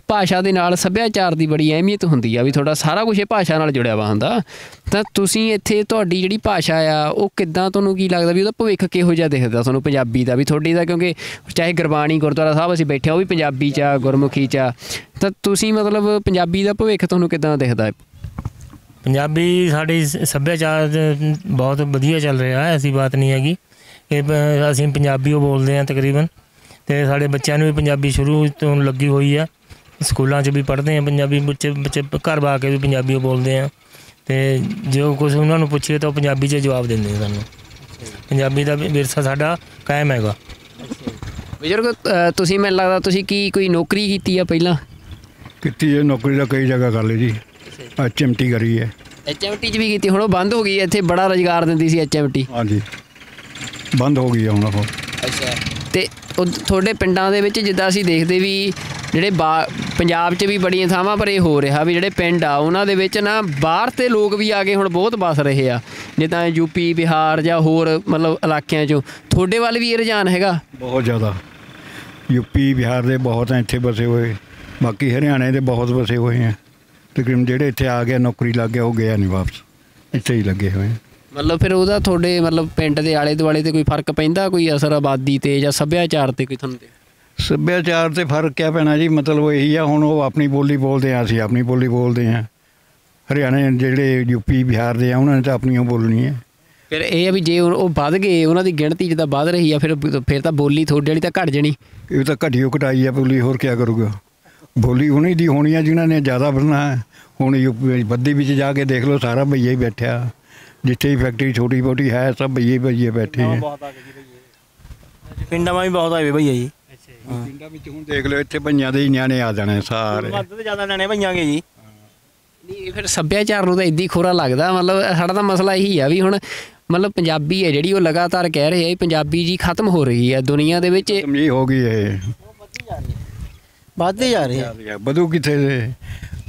ਭਾਸ਼ਾ ਦੇ ਨਾਲ ਸੱਭਿਆਚਾਰ ਦੀ ਬੜੀ ਅਹਿਮੀਅਤ ਹੁੰਦੀ ਆ, ਵੀ ਤੁਹਾਡਾ ਸਾਰਾ ਕੁਛ ਇਹ ਭਾਸ਼ਾ ਨਾਲ ਜੁੜਿਆ ਵਾ ਹੁੰਦਾ। ਤਾਂ ਤੁਸੀਂ ਇੱਥੇ ਤੁਹਾਡੀ ਜਿਹੜੀ ਭਾਸ਼ਾ ਆ ਉਹ ਕਿੱਦਾਂ, ਤੁਹਾਨੂੰ ਕੀ ਲੱਗਦਾ ਵੀ ਉਹਦਾ ਭਵਿੱਖ ਕਿਹੋ ਜਿਹਾ ਦਿਖਦਾ ਤੁਹਾਨੂੰ ਪੰਜਾਬੀ ਦਾ? ਵੀ ਤੁਹਾਡੀ ਦਾ, ਕਿਉਂਕਿ ਚਾਹੇ ਗੁਰਬਾਣੀ ਗੁਰਦੁਆਰਾ ਸਾਹਿਬ ਅਸੀਂ ਬੈਠੇ ਉਹ ਵੀ ਪੰਜਾਬੀ 'ਚ ਆ, ਗੁਰਮੁਖੀ 'ਚ ਆ, ਤਾਂ ਤੁਸੀਂ ਮਤਲਬ ਪੰਜਾਬੀ ਦਾ ਭਵਿੱਖ ਤੁਹਾਨੂੰ ਕਿੱਦਾਂ ਦਿਖਦਾ? ਪੰਜਾਬੀ ਸਾਡੇ ਸੱਭਿਆਚਾਰ ਬਹੁਤ ਵਧੀਆ ਚੱਲ ਰਿਹਾ ਹੈ, ਐਸੀ ਬਾਤ ਨਹੀਂ ਹੈਗੀ ਕਿ ਅਸੀਂ ਪੰਜਾਬੀ ਉਹ ਬੋਲਦੇ ਹਾਂ ਤਕਰੀਬਨ, ਅਤੇ ਸਾਡੇ ਬੱਚਿਆਂ ਨੂੰ ਵੀ ਪੰਜਾਬੀ ਸ਼ੁਰੂ ਤੋਂ ਲੱਗੀ ਹੋਈ ਆ, ਸਕੂਲਾਂ 'ਚ ਵੀ ਪੜ੍ਹਦੇ ਆ ਪੰਜਾਬੀ, ਬੱਚੇ ਘਰ ਆ ਕੇ ਵੀ ਪੰਜਾਬੀ ਉਹ ਬੋਲਦੇ ਆ, ਅਤੇ ਜੋ ਕੁਛ ਉਹਨਾਂ ਨੂੰ ਪੁੱਛੀਏ ਤਾਂ ਉਹ ਪੰਜਾਬੀ 'ਚ ਜਵਾਬ ਦਿੰਦੇ ਆ ਸਾਨੂੰ। ਪੰਜਾਬੀ ਦਾ ਵਿਰਸਾ ਸਾਡਾ ਕਾਇਮ ਹੈਗਾ। ਬਜ਼ੁਰਗ ਤੁਸੀਂ, ਮੈਨੂੰ ਲੱਗਦਾ ਤੁਸੀਂ ਕੋਈ ਨੌਕਰੀ ਕੀਤੀ ਆ ਪਹਿਲਾਂ? ਕੀਤੀ ਹੈ ਨੌਕਰੀ, ਦਾ ਕਈ ਜਗ੍ਹਾ ਕਰ ਲਈ ਜੀ। HMT ਕਰੀ ਹੈ। HMT 'ਚ ਵੀ ਕੀਤੀ, ਹੁਣ ਉਹ ਬੰਦ ਹੋ ਗਈ। ਇੱਥੇ ਬੜਾ ਰੁਜ਼ਗਾਰ ਦਿੰਦੀ ਸੀ HMT। ਹਾਂਜੀ, ਬੰਦ ਹੋ ਗਈ ਆ ਹੁਣ ਉਹ। ਅੱਛਾ। ਤੇ ਉਹ ਤੁਹਾਡੇ ਪਿੰਡਾਂ ਦੇ ਵਿੱਚ ਜਿੱਦਾਂ ਅਸੀਂ ਦੇਖਦੇ ਵੀ ਜਿਹੜੇ ਪੰਜਾਬ 'ਚ ਵੀ ਬੜੀਆਂ ਥਾਵਾਂ ਪਰ ਇਹ ਹੋ ਰਿਹਾ ਵੀ ਜਿਹੜੇ ਪਿੰਡ ਆ ਉਹਨਾਂ ਦੇ ਵਿੱਚ ਨਾ ਬਾਹਰ ਤੇ ਲੋਕ ਵੀ ਆ ਕੇ ਹੁਣ ਬਹੁਤ ਵੱਸ ਰਹੇ ਆ, ਜਿੱਦਾਂ ਯੂਪੀ ਬਿਹਾਰ ਜਾਂ ਹੋਰ ਮਤਲਬ ਇਲਾਕਿਆਂ 'ਚੋਂ। ਤੁਹਾਡੇ ਵੱਲ ਵੀ ਇਹ ਰੁਝਾਨ ਹੈਗਾ? ਬਹੁਤ ਜ਼ਿਆਦਾ। ਯੂਪੀ ਬਿਹਾਰ ਦੇ ਬਹੁਤ ਆ ਇੱਥੇ ਵਸੇ ਹੋਏ, ਬਾਕੀ ਹਰਿਆਣੇ ਦੇ ਬਹੁਤ ਵਸੇ ਹੋਏ ਆ। ਤਕਰੀਬਨ ਜਿਹੜੇ ਇੱਥੇ ਆ ਗਿਆ ਨੌਕਰੀ ਲੱਗ ਗਿਆ ਉਹ ਗਿਆ ਨਹੀਂ ਵਾਪਸ, ਇੱਥੇ ਹੀ ਲੱਗੇ ਹੋਏ। ਮਤਲਬ ਫਿਰ ਉਹਦਾ ਤੁਹਾਡੇ ਮਤਲਬ ਪਿੰਡ ਦੇ ਆਲੇ ਦੁਆਲੇ 'ਤੇ ਕੋਈ ਫਰਕ ਪੈਂਦਾ, ਕੋਈ ਅਸਰ ਆਬਾਦੀ 'ਤੇ ਜਾਂ ਸੱਭਿਆਚਾਰ 'ਤੇ ਕੋਈ ਤੁਹਾਨੂੰ? ਸੱਭਿਆਚਾਰ 'ਤੇ ਫਰਕ ਕਿਆ ਪੈਣਾ ਜੀ, ਮਤਲਬ ਇਹੀ ਆ ਹੁਣ ਉਹ ਆਪਣੀ ਬੋਲੀ ਬੋਲਦੇ ਆ, ਅਸੀਂ ਆਪਣੀ ਬੋਲੀ ਬੋਲਦੇ ਹਾਂ। ਹਰਿਆਣੇ ਜਿਹੜੇ ਯੂਪੀ ਬਿਹਾਰ ਦੇ ਆ ਉਹਨਾਂ ਨੇ ਤਾਂ ਆਪਣੀ ਉਹ ਬੋਲਣੀ ਹੈ। ਫਿਰ ਇਹ ਆ ਵੀ ਜੇ ਉਹ ਵੱਧ ਗਏ, ਉਹਨਾਂ ਦੀ ਗਿਣਤੀ ਜਿੱਦਾਂ ਵੱਧ ਰਹੀ ਆ, ਫਿਰ ਤਾਂ ਬੋਲੀ ਤੁਹਾਡੇ ਵਾਲੀ ਤਾਂ ਘਟ ਜਾਣੀ। ਇਹ ਤਾਂ ਘਟੀਓ ਘਟਾਈ ਆ ਬੋਲੀ, ਹੋਰ ਕਿਆ ਕਰੂਗਾ। ਬੋਲੀ ਉਹਨੀ ਦੀ ਹੋਣੀ ਆ ਜਿਨ੍ਹਾਂ ਨੇ ਜ਼ਿਆਦਾ ਵਧਣਾ ਹੈ। ਹੁਣ ਯੂਪੀ ਬੱਦੀ ਵਿੱਚ ਜਾ ਕੇ ਦੇਖ ਲਓ, ਸਾਰਾ ਭਈਆ ਹੀ ਬੈਠਿਆ, ਜਿੱਥੇ ਵੀ ਫੈਕਟਰੀ ਛੋਟੀ ਮੋਟੀ ਹੈ ਸਭ ਭਈਏ ਬੈਠੇ ਹੈ। ਪਿੰਡਾਂ ਵੀ ਬਹੁਤ ਆਏ ਭਈਆ ਜੀ। ਪਿੰਡਾਂ ਵਿੱਚ ਹੁਣ ਦੇਖ ਲਓ, ਇੱਥੇ ਭਈਆਂ ਦੇ ਹੀ ਨਿਆਣੇ ਆ ਜਾਣੇ ਸਾਰੇ। ਮਦਦ ਜ਼ਿਆਦਾ ਨਿਆਣੇ ਭਈਆਂ ਕੇ ਜੀ। ਨਹੀਂ ਫਿਰ ਸੱਭਿਆਚਾਰ ਨੂੰ ਤਾਂ ਇੱਦਾਂ ਹੀ ਖੋਰਾ ਲੱਗਦਾ। ਮਤਲਬ ਸਾਡਾ ਤਾਂ ਮਸਲਾ ਇਹੀ ਆ ਵੀ ਹੁਣ ਮਤਲਬ ਪੰਜਾਬੀ ਹੈ ਜਿਹੜੀ ਉਹ ਲਗਾਤਾਰ ਕਹਿ ਰਹੇ ਆ ਪੰਜਾਬੀ ਜੀ ਖਤਮ ਹੋ ਰਹੀ ਹੈ ਦੁਨੀਆ ਦੇ ਵਿੱਚ। ਜੀ ਹੋ ਗਈ ਇਹ, ਵੱਧਦੀ ਜਾ ਰਹੀ ਹੈ। ਵਧੂ ਕਿੱਥੇ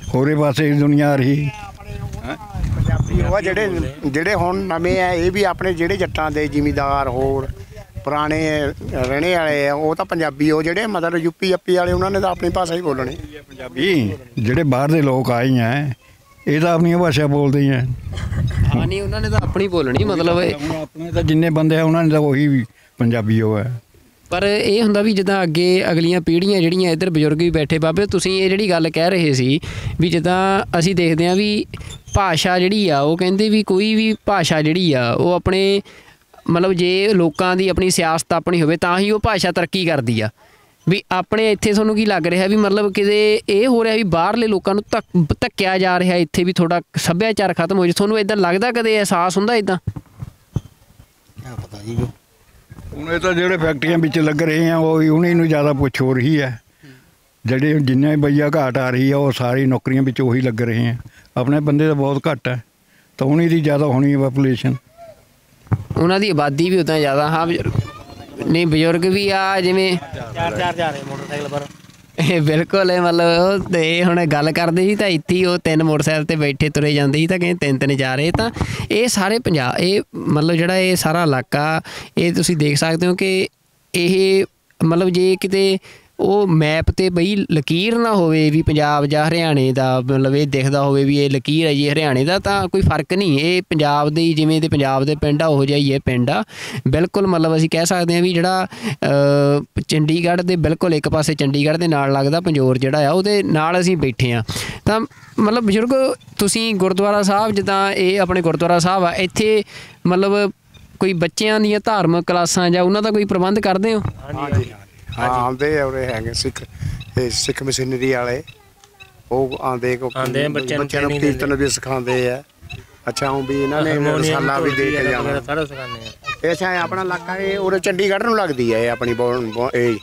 ਹੋਰੇ ਪਾਸੇ ਦੁਨੀਆ ਆ ਰਹੀ। ਪੰਜਾਬੀ ਉਹ ਜਿਹੜੇ ਹੁਣ ਨਵੇਂ ਆ, ਇਹ ਵੀ ਆਪਣੇ ਜਿਹੜੇ ਜੱਟਾਂ ਦੇ ਜ਼ਿਮੀਂਦਾਰ ਹੋਰ ਪੁਰਾਣੇ ਰਹਿਣੇ ਵਾਲੇ ਆ, ਉਹ ਤਾਂ ਪੰਜਾਬੀ ਉਹ ਜਿਹੜੇ ਮਤਲਬ ਯੂਪੀ ਵਾਲੇ ਉਹਨਾਂ ਨੇ ਤਾਂ ਆਪਣੀ ਭਾਸ਼ਾ ਹੀ ਬੋਲਣੀ ਪੰਜਾਬੀ। ਜਿਹੜੇ ਬਾਹਰ ਦੇ ਲੋਕ ਆਏ ਆ ਇਹ ਤਾਂ ਆਪਣੀ ਭਾਸ਼ਾ ਬੋਲਦੇ ਹੀ ਆ। ਹਾਂ ਨਹੀਂ, ਉਹਨਾਂ ਨੇ ਤਾਂ ਆਪਣੀ ਬੋਲਣੀ, ਮਤਲਬ ਆਪਣੇ ਤਾਂ ਜਿੰਨੇ ਬੰਦੇ ਆ ਉਹਨਾਂ ਨੇ ਤਾਂ ਉਹੀ ਪੰਜਾਬੀ ਉਹ ਹੈ। ਪਰ ਇਹ ਹੁੰਦਾ ਵੀ ਜਿੱਦਾਂ ਅੱਗੇ ਅਗਲੀਆਂ ਪੀੜ੍ਹੀਆਂ ਜਿਹੜੀਆਂ ਇੱਧਰ ਬਜ਼ੁਰਗ ਵੀ ਬੈਠੇ, ਬਾਬੇ ਤੁਸੀਂ ਇਹ ਜਿਹੜੀ ਗੱਲ ਕਹਿ ਰਹੇ ਸੀ ਵੀ ਜਿੱਦਾਂ ਅਸੀਂ ਦੇਖਦੇ ਹਾਂ ਵੀ ਭਾਸ਼ਾ ਜਿਹੜੀ ਆ ਉਹ ਕਹਿੰਦੇ ਵੀ ਕੋਈ ਵੀ ਭਾਸ਼ਾ ਜਿਹੜੀ ਆ ਉਹ ਆਪਣੇ ਮਤਲਬ ਜੇ ਲੋਕਾਂ ਦੀ ਆਪਣੀ ਸਿਆਸਤ ਆਪਣੀ ਹੋਵੇ ਤਾਂ ਹੀ ਉਹ ਭਾਸ਼ਾ ਤਰੱਕੀ ਕਰਦੀ ਆ। ਵੀ ਆਪਣੇ ਇੱਥੇ ਤੁਹਾਨੂੰ ਕੀ ਲੱਗ ਰਿਹਾ ਵੀ ਮਤਲਬ ਕਿਤੇ ਇਹ ਹੋ ਰਿਹਾ ਵੀ ਬਾਹਰਲੇ ਲੋਕਾਂ ਨੂੰ ਧੱਕਿਆ ਜਾ ਰਿਹਾ ਇੱਥੇ ਵੀ ਤੁਹਾਡਾ ਸੱਭਿਆਚਾਰ ਖਤਮ ਹੋ ਜਾ, ਤੁਹਾਨੂੰ ਇੱਦਾਂ ਲੱਗਦਾ ਕਦੇ ਅਹਿਸਾਸ ਹੁੰਦਾ ਇੱਦਾਂ? ਪਤਾ ਜੀ ਹੁਣ ਇਹ ਤਾਂ ਜਿਹੜੇ ਫੈਕਟਰੀਆਂ ਵਿੱਚ ਲੱਗ ਰਹੇ ਆ ਉਹ ਉਹਨਾਂ ਨੂੰ ਜ਼ਿਆਦਾ ਪੁੱਛ ਹੋ ਰਹੀ ਹੈ। ਜਿਹੜੇ ਜਿੰਨੇ ਬਈਆ ਘਾਟ ਆ ਰਹੀ ਆ ਉਹ ਸਾਰੀ ਨੌਕਰੀਆਂ ਵਿੱਚ ਉਹੀ ਲੱਗ ਰਹੇ ਆ। ਆਪਣੇ ਬੰਦੇ ਤਾਂ ਬਹੁਤ ਘੱਟ ਹੈ, ਤਾਂ ਉਹਨਾਂ ਦੀ ਜ਼ਿਆਦਾ ਹੋਣੀ ਹੈ ਪਾਪੂਲੇਸ਼ਨ। ਉਹਨਾਂ ਦੀ ਆਬਾਦੀ ਵੀ ਉਦਾਂ ਜ਼ਿਆਦਾ। ਹਾਂ ਨਹੀਂ ਬਜ਼ੁਰਗ ਵੀ ਆ ਜਿਵੇਂ ਚਾਰ ਜਾ ਰਹੇ ਮੋਟਰਸਾਈਕਲ ਪਰ। ਬਿਲਕੁਲ ਮਤਲਬ ਤੇ ਹੁਣ ਗੱਲ ਕਰਦੇ ਸੀ ਤਾਂ ਇੱਥੇ ਉਹ 3 ਮੋਟਰਸਾਈਕਲ ਤੇ ਬੈਠੇ ਤੁਰੇ ਜਾਂਦੇ ਸੀ ਤਾਂ ਕਹਿੰਦੇ 3 ਜਾ ਰਹੇ। ਤਾਂ ਇਹ ਸਾਰੇ ਪੰਜਾਬ ਇਹ ਮਤਲਬ ਜਿਹੜਾ ਇਹ ਸਾਰਾ ਇਲਾਕਾ ਇਹ ਤੁਸੀਂ ਦੇਖ ਸਕਦੇ ਹੋ ਕਿ ਇਹ ਮਤਲਬ ਜੇ ਕਿਤੇ ਉਹ ਮੈਪ ਤੇ ਬਈ ਲਕੀਰ ਨਾ ਹੋਵੇ ਵੀ ਪੰਜਾਬ ਜਾਂ ਹਰਿਆਣੇ ਦਾ, ਮਤਲਬ ਇਹ ਦਿਖਦਾ ਹੋਵੇ ਵੀ ਇਹ ਲਕੀਰ ਹੈ ਜੀ ਹਰਿਆਣੇ ਦਾ, ਤਾਂ ਕੋਈ ਫਰਕ ਨਹੀਂ। ਇਹ ਪੰਜਾਬ ਦੇ ਜਿਵੇਂ ਦੇ ਪੰਜਾਬ ਦੇ ਪਿੰਡ ਆ ਉਹੋ ਜਿਹਾ ਹੀ ਇਹ ਪਿੰਡ ਆ ਬਿਲਕੁਲ। ਮਤਲਬ ਅਸੀਂ ਕਹਿ ਸਕਦੇ ਹਾਂ ਵੀ ਜਿਹੜਾ ਚੰਡੀਗੜ੍ਹ ਦੇ ਬਿਲਕੁਲ ਇੱਕ ਪਾਸੇ ਚੰਡੀਗੜ੍ਹ ਦੇ ਨਾਲ ਲੱਗਦਾ ਪੰਜੋਰ ਜਿਹੜਾ ਆ ਉਹਦੇ ਨਾਲ ਅਸੀਂ ਬੈਠੇ ਹਾਂ। ਤਾਂ ਮਤਲਬ ਬਜ਼ੁਰਗ ਤੁਸੀਂ ਗੁਰਦੁਆਰਾ ਸਾਹਿਬ ਜਿੱਦਾਂ ਇਹ ਆਪਣੇ ਗੁਰਦੁਆਰਾ ਸਾਹਿਬ ਆ ਇੱਥੇ ਮਤਲਬ ਕੋਈ ਬੱਚਿਆਂ ਦੀਆਂ ਧਾਰਮਿਕ ਕਲਾਸਾਂ ਜਾਂ ਉਹਨਾਂ ਦਾ ਕੋਈ ਪ੍ਰਬੰਧ ਕਰਦੇ ਹੋ? ਹਾਂ ਆਉਂਦੇ ਆ ਉਰੇ ਹੈਗੇ ਸਿੱਖ ਮਸ਼ੀਨਰੀ ਵਾਲੇ, ਉਹ ਆਉਂਦੇ ਬੱਚਿਆਂ ਨੂੰ ਕੀਰਤਨ ਵੀ ਸਿਖਾਉਂਦੇ ਆ। ਅੱਛਾ ਉਹ ਵੀ ਇਹਨਾਂ ਨੇ ਰਸਾਲਾ ਵੀ ਦੇ ਕੇ ਜਾਣਾ ਸਾਰਾ ਸਿਖਾਉਂਦੇ ਆ। ਇਹ ਅੱਛਾ ਆਪਣਾ ਇਲਾਕਾ ਇਹ ਉਰੇ ਚੰਡੀਗੜ੍ਹ ਨੂੰ ਲੱਗਦੀ ਹੈ ਇਹ ਆਪਣੀ ਇਹ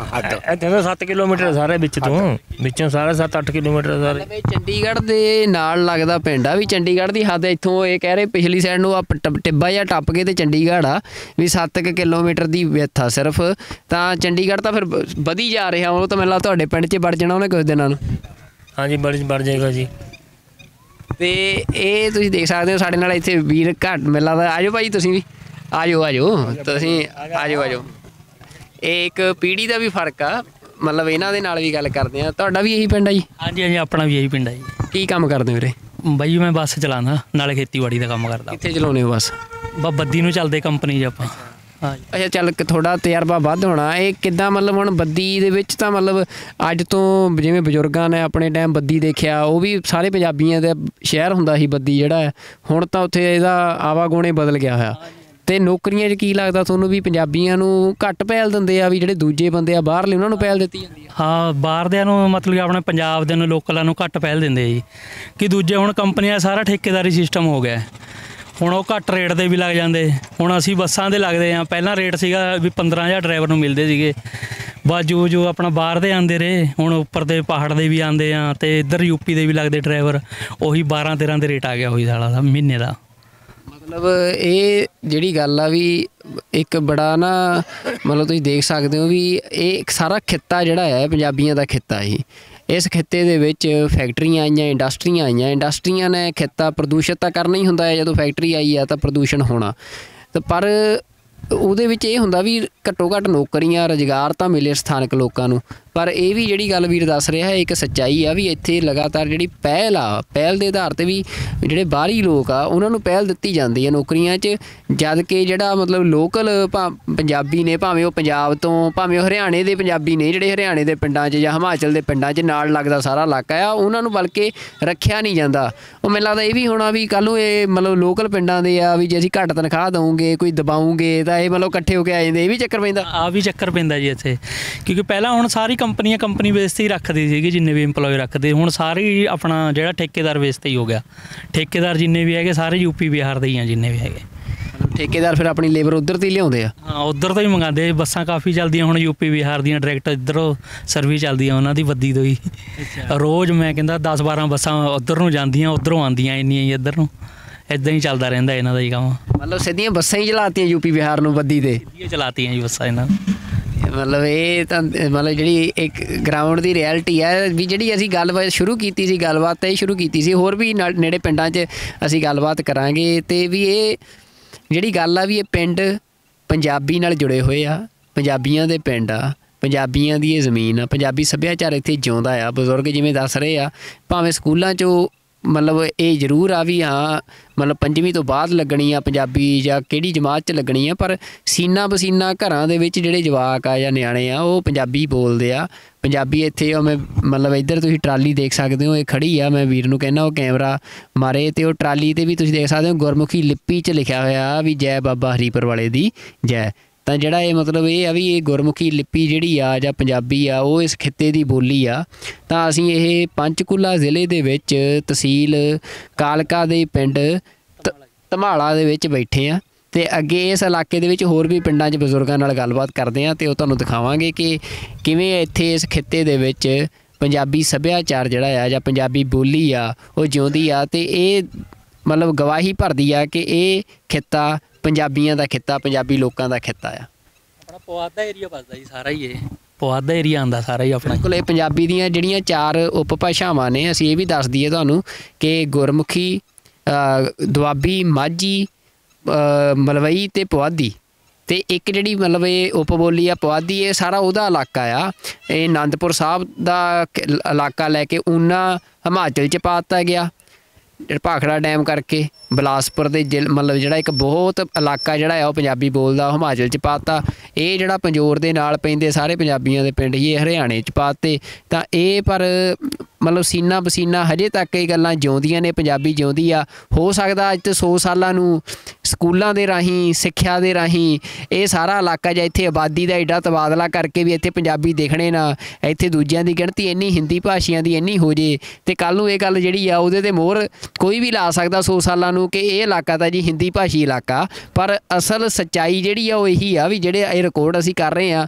ਹੱਦ। ਇੱਥੇ ਤਾਂ 7 ਕਿਲੋਮੀਟਰ ਸਾਰੇ ਵਿੱਚੋਂ ਸਾਰਾ 7-8 ਕਿਲੋਮੀਟਰ ਸਾਰੇ ਚੰਡੀਗੜ੍ਹ ਦੇ ਨਾਲ ਲੱਗਦਾ ਪਿੰਡ ਆ ਵੀ ਚੰਡੀਗੜ੍ਹ ਦੀ ਹੱਦ ਇੱਥੋਂ ਇਹ ਕਹਿ ਰਹੇ ਪਿਛਲੀ ਸਾਈਡ ਨੂੰ ਆ ਟਿੱਬਾ ਜਿਹਾ ਟੱਪ ਕੇ ਤੇ ਚੰਡੀਗੜ੍ਹ ਆ ਵੀ 7 ਕਿਲੋਮੀਟਰ ਦੀ ਵਿੱਥ ਆ ਸਿਰਫ। ਤਾਂ ਚੰਡੀਗੜ੍ਹ ਤਾਂ ਫਿਰ ਵਧੀ ਜਾ ਰਿਹਾ, ਉਹ ਤਾਂ ਮੈਨੂੰ ਲੱਗਦਾ ਤੁਹਾਡੇ ਪਿੰਡ 'ਚ ਵੜ ਜਾਣਾ ਉਹਨੇ ਕੁਝ ਦਿਨਾਂ ਨੂੰ। ਹਾਂਜੀ ਵੜ ਜਾਏਗਾ ਜੀ। ਤੇ ਇਹ ਤੁਸੀਂ ਦੇਖ ਸਕਦੇ ਹੋ ਸਾਡੇ ਨਾਲ ਇੱਥੇ ਵੀਰ ਘੱਟ ਮੈਨੂੰ ਲੱਗਦਾ। ਆਜੋ ਭਾਈ ਤੁਸੀਂ ਵੀ ਆਜੋ ਤੁਸੀਂ ਆਜੋ। ਇਹ ਇੱਕ ਪੀੜ੍ਹੀ ਦਾ ਵੀ ਫਰਕ ਆ, ਮਤਲਬ ਇਹਨਾਂ ਦੇ ਨਾਲ ਵੀ ਗੱਲ ਕਰਦੇ ਆ। ਤੁਹਾਡਾ ਵੀ ਇਹੀ ਪਿੰਡ ਆ ਜੀ? ਹਾਂਜੀ ਆਪਣਾ ਵੀ ਇਹੀ ਪਿੰਡ ਆ ਜੀ। ਕੀ ਕੰਮ ਕਰਦੇ ਵੀਰੇ? ਬਾਈ ਮੈਂ ਬੱਸ ਚਲਾਉਂਦਾ ਨਾਲੇ ਖੇਤੀਬਾੜੀ ਦਾ ਕੰਮ ਕਰਦਾ। ਕਿੱਥੇ ਚਲਾਉਂਦੇ ਹੋ ਬੱਸ? ਬੱਦੀ ਨੂੰ ਚੱਲਦੇ ਕੰਪਨੀ 'ਚ ਆਪਾਂ। ਅੱਛਾ ਚੱਲ ਥੋੜਾ ਤਜਰਬਾ ਵੱਧ ਹੋਣਾ। ਇਹ ਕਿੱਦਾਂ ਮਤਲਬ ਹੁਣ ਬੱਦੀ ਦੇ ਵਿੱਚ ਤਾਂ ਮਤਲਬ ਅੱਜ ਤੋਂ ਜਿਵੇਂ ਬਜ਼ੁਰਗਾਂ ਨੇ ਆਪਣੇ ਟਾਈਮ ਬੱਦੀ ਦੇਖਿਆ, ਉਹ ਵੀ ਸਾਰੇ ਪੰਜਾਬੀਆਂ ਦਾ ਸ਼ਹਿਰ ਹੁੰਦਾ ਸੀ ਬੱਦੀ ਜਿਹੜਾ ਹੈ। ਹੁਣ ਤਾਂ ਉੱਥੇ ਇਹਦਾ ਆਵਾਗੁਣੇ ਬਦਲ ਗਿਆ ਹੋਇਆ। ਤੇ ਨੌਕਰੀਆਂ 'ਚ ਕੀ ਲੱਗਦਾ ਤੁਹਾਨੂੰ ਵੀ ਪੰਜਾਬੀਆਂ ਨੂੰ ਘੱਟ ਪਹਿਲ ਦਿੰਦੇ ਆ ਵੀ ਜਿਹੜੇ ਦੂਜੇ ਬੰਦੇ ਆ ਬਾਹਰਲੇ ਉਹਨਾਂ ਨੂੰ ਪਹਿਲ ਦਿੱਤੀ ਜਾਂਦੀ ਆ? ਹਾਂ ਬਾਹਰਦਿਆਂ ਨੂੰ ਮਤਲਬ ਕਿ ਆਪਣੇ ਪੰਜਾਬ ਦੇ ਨੂੰ ਲੋਕਲਾਂ ਨੂੰ ਘੱਟ ਪਹਿਲ ਦਿੰਦੇ ਆ ਜੀ। ਕਿ ਦੂਜੇ ਹੁਣ ਕੰਪਨੀਆਂ ਸਾਰਾ ਠੇਕੇਦਾਰੀ ਸਿਸਟਮ ਹੋ ਗਿਆ। ਹੁਣ ਉਹ ਘੱਟ ਰੇਟ ਦੇ ਵੀ ਲੱਗ ਜਾਂਦੇ। ਹੁਣ ਅਸੀਂ ਬੱਸਾਂ ਦੇ ਲੱਗਦੇ ਆ, ਪਹਿਲਾਂ ਰੇਟ ਸੀਗਾ ਵੀ 15,000 ਡਰਾਈਵਰ ਨੂੰ ਮਿਲਦੇ ਸੀਗੇ। ਬਸ ਜੋ ਆਪਣਾ ਬਾਹਰ ਦੇ ਆਉਂਦੇ ਰਹੇ, ਹੁਣ ਉੱਪਰ ਦੇ ਪਹਾੜ ਦੇ ਵੀ ਆਉਂਦੇ ਆ ਤੇ ਇੱਧਰ ਯੂਪੀ ਦੇ ਵੀ ਲੱਗਦੇ ਡਰਾਈਵਰ, ਉਹੀ 12-13 ਦੇ ਰੇਟ ਆ ਗਿਆ ਉਹੀ ਸਾਲਾ ਦਾ ਮਹੀਨੇ ਦਾ। ਮਤਲਬ ਇਹ ਜਿਹੜੀ ਗੱਲ ਆ ਵੀ ਇੱਕ ਬੜਾ ਨਾ ਮਤਲਬ ਤੁਸੀਂ ਦੇਖ ਸਕਦੇ ਹੋ ਵੀ ਇਹ ਇੱਕ ਸਾਰਾ ਖਿੱਤਾ ਜਿਹੜਾ ਹੈ ਪੰਜਾਬੀਆਂ ਦਾ ਖਿੱਤਾ ਹੀ। ਇਸ ਖਿੱਤੇ ਦੇ ਵਿੱਚ ਫੈਕਟਰੀਆਂ ਆਈਆਂ, ਇੰਡਸਟਰੀਆਂ ਨੇ ਖਿੱਤਾ ਪ੍ਰਦੂਸ਼ਿਤ ਤਾਂ ਕਰਨਾ ਹੀ ਹੁੰਦਾ ਹੈ। ਜਦੋਂ ਫੈਕਟਰੀ ਆਈ ਆ ਤਾਂ ਪ੍ਰਦੂਸ਼ਣ ਹੋਣਾ। ਤਾਂ ਪਰ ਉਹਦੇ ਵਿੱਚ ਇਹ ਹੁੰਦਾ ਵੀ ਘੱਟੋ ਘੱਟ ਨੌਕਰੀਆਂ ਰੁਜ਼ਗਾਰ ਤਾਂ ਮਿਲੇ ਸਥਾਨਕ ਲੋਕਾਂ ਨੂੰ। ਪਰ ਇਹ ਵੀ ਜਿਹੜੀ ਗੱਲ ਵੀਰ ਦੱਸ ਰਿਹਾ ਇੱਕ ਸੱਚਾਈ ਆ ਵੀ ਇੱਥੇ ਲਗਾਤਾਰ ਜਿਹੜੀ ਪਹਿਲ ਦੇ ਆਧਾਰ 'ਤੇ ਵੀ ਜਿਹੜੇ ਬਾਹਰੀ ਲੋਕ ਆ ਉਹਨਾਂ ਨੂੰ ਪਹਿਲ ਦਿੱਤੀ ਜਾਂਦੀ ਹੈ ਨੌਕਰੀਆਂ 'ਚ, ਜਦ ਕਿ ਜਿਹੜਾ ਮਤਲਬ ਲੋਕਲ ਪੰਜਾਬੀ ਨੇ, ਭਾਵੇਂ ਉਹ ਪੰਜਾਬ ਤੋਂ, ਭਾਵੇਂ ਉਹ ਹਰਿਆਣੇ ਦੇ ਪੰਜਾਬੀ ਨੇ ਜਿਹੜੇ ਹਰਿਆਣੇ ਦੇ ਪਿੰਡਾਂ 'ਚ ਜਾਂ ਹਿਮਾਚਲ ਦੇ ਪਿੰਡਾਂ 'ਚ ਨਾਲ ਲੱਗਦਾ ਸਾਰਾ ਇਲਾਕਾ ਆ, ਉਹਨਾਂ ਨੂੰ ਬਲਕਿ ਰੱਖਿਆ ਨਹੀਂ ਜਾਂਦਾ। ਉਹ ਮੈਨੂੰ ਲੱਗਦਾ ਇਹ ਵੀ ਹੋਣਾ ਵੀ ਕੱਲ੍ਹ ਨੂੰ ਇਹ ਮਤਲਬ ਲੋਕਲ ਪਿੰਡਾਂ ਦੇ ਆ ਵੀ ਜੇ ਅਸੀਂ ਘੱਟ ਤਨਖਾਹ ਦਊਂਗੇ ਕੋਈ ਦਬਾਉਂਗੇ ਤਾਂ ਇਹ ਮਤਲਬ ਇਕੱਠੇ ਹੋ ਕੇ ਆ ਜਾਂਦੇ। ਇਹ ਵੀ ਚੱਕਰ ਪੈਂਦਾ? ਆ ਵੀ ਚੱਕਰ ਪੈਂਦਾ ਜੀ ਇੱਥੇ, ਕਿਉਂਕਿ ਪਹਿਲਾਂ ਹੁਣ ਸਾਰੀ ਕੰਪਨੀ ਬੇਸ 'ਤੇ ਹੀ ਰੱਖਦੀ ਸੀਗੀ ਜਿੰਨੇ ਵੀ ਇੰਪਲੋਏ ਰੱਖਦੇ। ਹੁਣ ਸਾਰੇ ਆਪਣਾ ਜਿਹੜਾ ਠੇਕੇਦਾਰ ਬੇਸ 'ਤੇ ਹੀ ਹੋ ਗਿਆ। ਠੇਕੇਦਾਰ ਜਿੰਨੇ ਵੀ ਹੈਗੇ ਸਾਰੇ ਯੂਪੀ ਬਿਹਾਰ ਦੇ ਹੀ ਆ ਜਿੰਨੇ ਵੀ ਹੈਗੇ। ਠੇਕੇਦਾਰ ਫਿਰ ਆਪਣੀ ਲੇਬਰ ਉੱਧਰ ਤੋਂ ਹੀ ਲਿਆਉਂਦੇ ਆ? ਹਾਂ ਉੱਧਰ ਤੋਂ ਹੀ ਮੰਗਾਉਂਦੇ। ਬੱਸਾਂ ਕਾਫੀ ਚੱਲਦੀਆਂ ਹੁਣ ਯੂਪੀ ਬਿਹਾਰ ਦੀਆਂ, ਡਾਇਰੈਕਟ ਇੱਧਰੋਂ ਸਰਵਿਸ ਚੱਲਦੀਆਂ ਉਹਨਾਂ ਦੀ ਬੱਦੀ ਤੋਂ ਹੀ। ਰੋਜ਼ ਮੈਂ ਕਹਿੰਦਾ 10-12 ਬੱਸਾਂ ਉੱਧਰ ਨੂੰ ਜਾਂਦੀਆਂ, ਉੱਧਰੋਂ ਆਉਂਦੀਆਂ ਇੰਨੀਆਂ ਹੀ ਇੱਧਰ ਨੂੰ। ਇੱਦਾਂ ਹੀ ਚੱਲਦਾ ਰਹਿੰਦਾ ਇਹਨਾਂ ਦਾ ਹੀ ਕੰਮ। ਮਤਲਬ ਸਿੱਧੀਆਂ ਬੱਸਾਂ ਹੀ ਚਲਾਤੀਆਂ ਯੂਪੀ ਬਿਹਾਰ ਨੂੰ ਬੱਦੀ 'ਤੇ? ਸਿੱਧੀਆਂ ਚਲਾਤੀਆਂ ਜੀ ਬੱਸਾਂ ਇਹਨਾਂ ਨੇ। ਮਤਲਬ ਇਹ ਤਾਂ ਮਤਲਬ ਜਿਹੜੀ ਇੱਕ ਗਰਾਊਂਡ ਦੀ ਰਿਐਲਿਟੀ ਹੈ ਵੀ ਜਿਹੜੀ ਅਸੀਂ ਗੱਲਬਾਤ ਸ਼ੁਰੂ ਕੀਤੀ ਸੀ। ਹੋਰ ਵੀ ਨੇੜੇ ਪਿੰਡਾਂ 'ਚ ਅਸੀਂ ਗੱਲਬਾਤ ਕਰਾਂਗੇ। ਤੇ ਵੀ ਇਹ ਜਿਹੜੀ ਗੱਲ ਆ ਵੀ ਇਹ ਪਿੰਡ ਪੰਜਾਬੀ ਨਾਲ ਜੁੜੇ ਹੋਏ ਆ, ਪੰਜਾਬੀਆਂ ਦੇ ਪਿੰਡ ਆ, ਪੰਜਾਬੀਆਂ ਦੀ ਇਹ ਜ਼ਮੀਨ ਆ, ਪੰਜਾਬੀ ਸੱਭਿਆਚਾਰ ਇੱਥੇ ਜਿਉਂਦਾ ਆ। ਬਜ਼ੁਰਗ ਜਿਵੇਂ ਦੱਸ ਰਹੇ ਆ ਭਾਵੇਂ ਸਕੂਲਾਂ 'ਚੋਂ ਮਤਲਬ ਇਹ ਜ਼ਰੂਰ ਆ ਵੀ ਹਾਂ ਮਤਲਬ 5ਵੀਂ ਤੋਂ ਬਾਅਦ ਲੱਗਣੀ ਆ ਪੰਜਾਬੀ ਜਾਂ ਕਿਹੜੀ ਜਮਾਤ 'ਚ ਲੱਗਣੀ ਆ, ਪਰ ਸੀਨਾ ਬਸੀਨਾ ਘਰਾਂ ਦੇ ਵਿੱਚ ਜਿਹੜੇ ਜਵਾਕ ਆ ਜਾਂ ਨਿਆਣੇ ਆ ਉਹ ਪੰਜਾਬੀ ਬੋਲਦੇ ਆ। ਪੰਜਾਬੀ ਇੱਥੇ ਮੈਂ ਮਤਲਬ ਇੱਧਰ ਤੁਸੀਂ ਟਰਾਲੀ ਦੇਖ ਸਕਦੇ ਹੋ, ਇਹ ਖੜੀ ਆ। ਮੈਂ ਵੀਰ ਨੂੰ ਕਹਿੰਦਾ ਉਹ ਕੈਮਰਾ ਮਾਰੇ ਤੇ ਉਹ ਟਰਾਲੀ 'ਤੇ ਵੀ ਤੁਸੀਂ ਦੇਖ ਸਕਦੇ ਹੋ ਗੁਰਮੁਖੀ ਲਿਪੀ 'ਚ ਲਿਖਿਆ ਹੋਇਆ ਵੀ ਜੈ ਬਾਬਾ ਹਰੀਪੁਰ ਵਾਲੇ ਦੀ ਜੈ। ਤਾਂ ਜਿਹੜਾ ਇਹ ਮਤਲਬ ਇਹ ਆ ਵੀ ਇਹ ਗੁਰਮੁਖੀ ਲਿਪੀ ਜਿਹੜੀ ਆ ਜਾਂ ਪੰਜਾਬੀ ਆ ਉਹ ਇਸ ਖਿੱਤੇ ਦੀ ਬੋਲੀ ਆ। ਤਾਂ ਅਸੀਂ ਇਹ ਪੰਚਕੂਲਾ ਜ਼ਿਲ੍ਹੇ ਦੇ ਵਿੱਚ ਤਹਿਸੀਲ ਕਾਲਕਾ ਦੇ ਪਿੰਡ ਧਮਾਲਾ ਦੇ ਵਿੱਚ ਬੈਠੇ ਆ ਤੇ ਅੱਗੇ ਇਸ ਇਲਾਕੇ ਦੇ ਵਿੱਚ ਹੋਰ ਵੀ ਪਿੰਡਾਂ 'ਚ ਬਜ਼ੁਰਗਾਂ ਨਾਲ ਗੱਲਬਾਤ ਕਰਦੇ ਆ ਤੇ ਉਹ ਤੁਹਾਨੂੰ ਦਿਖਾਵਾਂਗੇ ਕਿ ਕਿਵੇਂ ਇੱਥੇ ਇਸ ਖਿੱਤੇ ਦੇ ਵਿੱਚ ਪੰਜਾਬੀ ਸੱਭਿਆਚਾਰ ਜਿਹੜਾ ਆ ਜਾਂ ਪੰਜਾਬੀ ਬੋਲੀ ਆ ਉਹ ਜਿਉਂਦੀ ਆ। ਤੇ ਇਹ ਮਤਲਬ ਗਵਾਹੀ ਭਰਦੀ ਆ ਕਿ ਇਹ ਖਿੱਤਾ ਪੰਜਾਬੀਆਂ ਦਾ ਖਿੱਤਾ, ਪੰਜਾਬੀ ਲੋਕਾਂ ਦਾ ਖਿੱਤਾ ਆ। ਆਪਣਾ ਪੁਆਧਾ ਏਰੀਆ ਵੱਸਦਾ ਜੀ ਸਾਰਾ ਹੀ, ਇਹ ਪੁਆਧਾ ਏਰੀਆ ਆਉਂਦਾ ਸਾਰਾ ਹੀ ਆਪਣਾ। ਬਿਲਕੁਲ, ਇਹ ਪੰਜਾਬੀ ਦੀਆਂ ਜਿਹੜੀਆਂ 4 ਉਪਭਾਸ਼ਾਵਾਂ ਨੇ ਅਸੀਂ ਇਹ ਵੀ ਦੱਸ ਦਈਏ ਤੁਹਾਨੂੰ ਕਿ ਗੁਰਮੁਖੀ, ਦੁਆਬੀ, ਮਾਝੀ, ਮਲਵਈ ਤੇ ਪੁਆਧੀ। ਤੇ ਇੱਕ ਜਿਹੜੀ ਮਤਲਬ ਇਹ ਉਪਬੋਲੀ ਆ ਪੁਆਧੀ, ਇਹ ਸਾਰਾ ਉਹਦਾ ਇਲਾਕਾ ਆ। ਇਹ ਅਨੰਦਪੁਰ ਸਾਹਿਬ ਦਾ ਇਲਾਕਾ ਲੈ ਕੇ ਊਨਾ ਹਿਮਾਚਲ 'ਚ ਪਾ ਦਿੱਤਾ ਗਿਆ ਭਾਖੜਾ ਡੈਮ ਕਰਕੇ। ਬਿਲਾਸਪੁਰ ਦੇ ਮਤਲਬ ਜਿਹੜਾ ਇੱਕ ਬਹੁਤ ਇਲਾਕਾ ਜਿਹੜਾ ਆ ਉਹ ਪੰਜਾਬੀ ਬੋਲਦਾ, ਉਹ ਹਿਮਾਚਲ 'ਚ ਪਾ ਦਿੱਤਾ। ਇਹ ਜਿਹੜਾ ਪੰਜੋਰ ਦੇ ਨਾਲ ਪੈਂਦੇ ਸਾਰੇ ਪੰਜਾਬੀਆਂ ਦੇ ਪਿੰਡ ਹੀ ਇਹ ਹਰਿਆਣੇ 'ਚ ਪਾ ਦਿੱਤੇ। ਤਾਂ ਇਹ ਪਰ ਮਤਲਬ ਸੀਨਾ ਬਸੀਨਾ ਹਜੇ ਤੱਕ ਇਹ ਗੱਲਾਂ ਜਿਉਂਦੀਆਂ ਨੇ, ਪੰਜਾਬੀ ਜਿਉਂਦੀ ਆ। ਹੋ ਸਕਦਾ ਅੱਜ ਤੋਂ 100 ਸਾਲਾਂ ਨੂੰ ਸਕੂਲਾਂ ਦੇ ਰਾਹੀਂ, ਸਿੱਖਿਆ ਦੇ ਰਾਹੀਂ ਇਹ ਸਾਰਾ ਇਲਾਕਾ ਜਾਂ ਇੱਥੇ ਆਬਾਦੀ ਦਾ ਐਡਾ ਤਬਾਦਲਾ ਕਰਕੇ ਵੀ ਇੱਥੇ ਪੰਜਾਬੀ ਦਿਖਣੇ ਨਾ, ਇੱਥੇ ਦੂਜਿਆਂ ਦੀ ਗਿਣਤੀ ਇੰਨੀ ਹਿੰਦੀ ਭਾਸ਼ੀਆਂ ਦੀ ਇੰਨੀ ਹੋ ਜੇ ਤੇ ਕੱਲ੍ਹ ਨੂੰ ਇਹ ਗੱਲ ਜਿਹੜੀ ਆ ਉਹਦੇ 'ਤੇ ਮੋਹਰ ਕੋਈ ਵੀ ਲਾ ਸਕਦਾ 100 ਸਾਲਾਂ ਨੂੰ ਕਿ ਇਹ ਇਲਾਕਾ ਤਾਂ ਜੀ ਹਿੰਦੀ ਭਾਸ਼ੀ ਇਲਾਕਾ। ਪਰ ਅਸਲ ਸੱਚਾਈ ਜਿਹੜੀ ਆ ਉਹ ਇਹੀ ਆ ਵੀ ਜਿਹੜੇ ਇਹ ਰਿਕਾਰਡ ਅਸੀਂ ਕਰ ਰਹੇ ਹਾਂ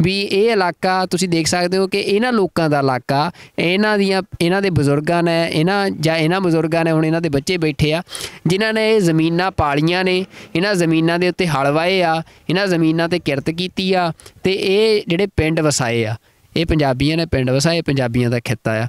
ਵੀ ਇਹ ਇਲਾਕਾ ਤੁਸੀਂ ਦੇਖ ਸਕਦੇ ਹੋ ਕਿ ਇਹਨਾਂ ਲੋਕਾਂ ਦਾ ਇਲਾਕਾ, ਇਹਨਾਂ ਦੇ ਬਜ਼ੁਰਗਾਂ ਨੇ ਇਹਨਾਂ ਬਜ਼ੁਰਗਾਂ ਨੇ ਹੁਣ ਇਹਨਾਂ ਦੇ ਬੱਚੇ ਬੈਠੇ ਆ ਜਿਨ੍ਹਾਂ ਨੇ ਇਹ ਜ਼ਮੀਨਾਂ ਪਾਲੀਆਂ ਨੇ, ਇਹਨਾਂ ਜ਼ਮੀਨਾਂ ਦੇ ਉੱਤੇ ਹਲ ਵਾਏ ਆ, ਇਹਨਾਂ ਜ਼ਮੀਨਾਂ 'ਤੇ ਕਿਰਤ ਕੀਤੀ ਆ ਤੇ ਇਹ ਜਿਹੜੇ ਪਿੰਡ ਵਸਾਏ ਆ, ਇਹ ਪੰਜਾਬੀਆਂ ਨੇ ਪਿੰਡ ਵਸਾਏ, ਪੰਜਾਬੀਆਂ ਦਾ ਖਿੱਤਾ ਆ।